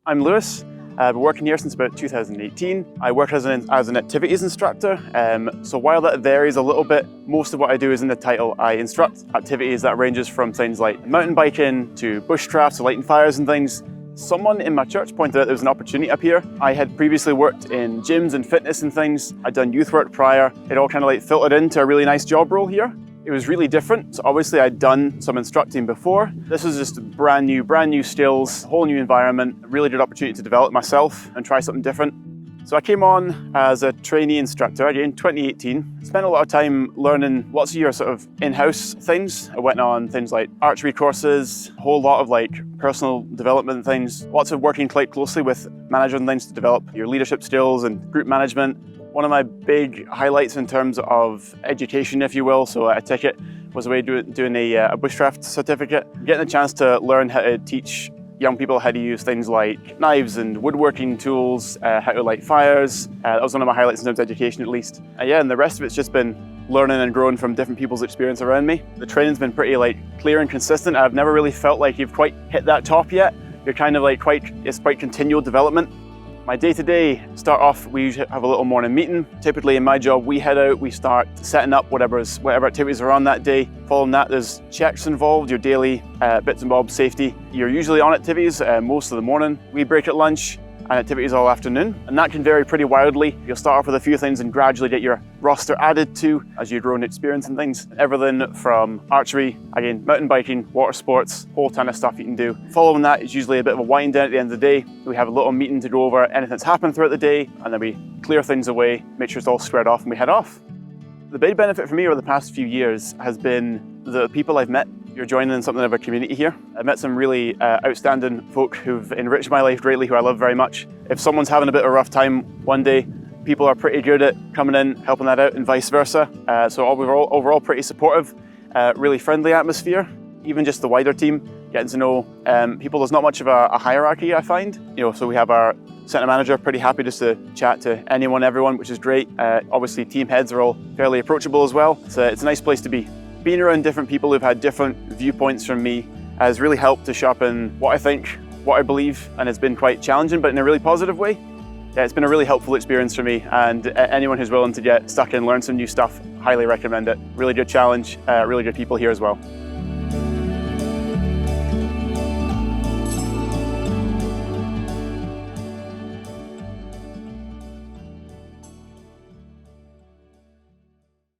I'm Lewis. I've been working here since about 2018. I work as an activities instructor, so while that varies a little bit, most of what I do is in the title. I instruct activities that ranges from things like mountain biking to bushcraft, so lighting fires and things. Someone in my church pointed out there was an opportunity up here. I had previously worked in gyms and fitness and things. I'd done youth work prior. It all kind of like filtered into a really nice job role here. It was really different. So obviously I'd done some instructing before. This was just brand new skills, whole new environment, a really good opportunity to develop myself and try something different. So I came on as a trainee instructor again in 2018. Spent a lot of time learning lots of your sort of in-house things. I went on things like archery courses, a whole lot of like personal development things, lots of working quite closely with managers and things to develop your leadership skills and group management. One of my big highlights in terms of education, if you will, so a ticket was a way of doing a bushcraft certificate. Getting a chance to learn how to teach young people how to use things like knives and woodworking tools, how to light fires. That was one of my highlights in terms of education, at least. And the rest of it's just been learning and growing from different people's experience around me. The training's been pretty clear and consistent. I've never really felt like you've quite hit that top yet. You're kind of it's quite continual development. My day-to-day start off, we usually have a little morning meeting. Typically in my job, we head out, we start setting up whatever activities are on that day. Following that, there's checks involved, your daily bits and bobs, safety. You're usually on activities most of the morning. We break at lunch and activities all afternoon. And that can vary pretty wildly. You'll start off with a few things and gradually get your roster added to as you grow in experience and things. Everything from archery, again, mountain biking, water sports, whole ton of stuff you can do. Following that is usually a bit of a wind down at the end of the day. We have a little meeting to go over anything that's happened throughout the day, and then we clear things away, make sure it's all squared off, and we head off. The big benefit for me over the past few years has been the people I've met. You're joining something of a community here. I've met some really outstanding folk who've enriched my life greatly, who I love very much. If someone's having a bit of a rough time one day, people are pretty good at coming in, helping that out, and vice versa. So overall pretty supportive, really friendly atmosphere. Even just the wider team, getting to know people. There's not much of a hierarchy, I find. So we have our centre manager, pretty happy just to chat to anyone, everyone, which is great. Obviously, team heads are all fairly approachable as well. So it's a nice place to be. Being around different people who've had different viewpoints from me has really helped to sharpen what I think, what I believe, and it's been quite challenging, but in a really positive way. Yeah, it's been a really helpful experience for me, and anyone who's willing to get stuck in, learn some new stuff, highly recommend it. Really good challenge, really good people here as well.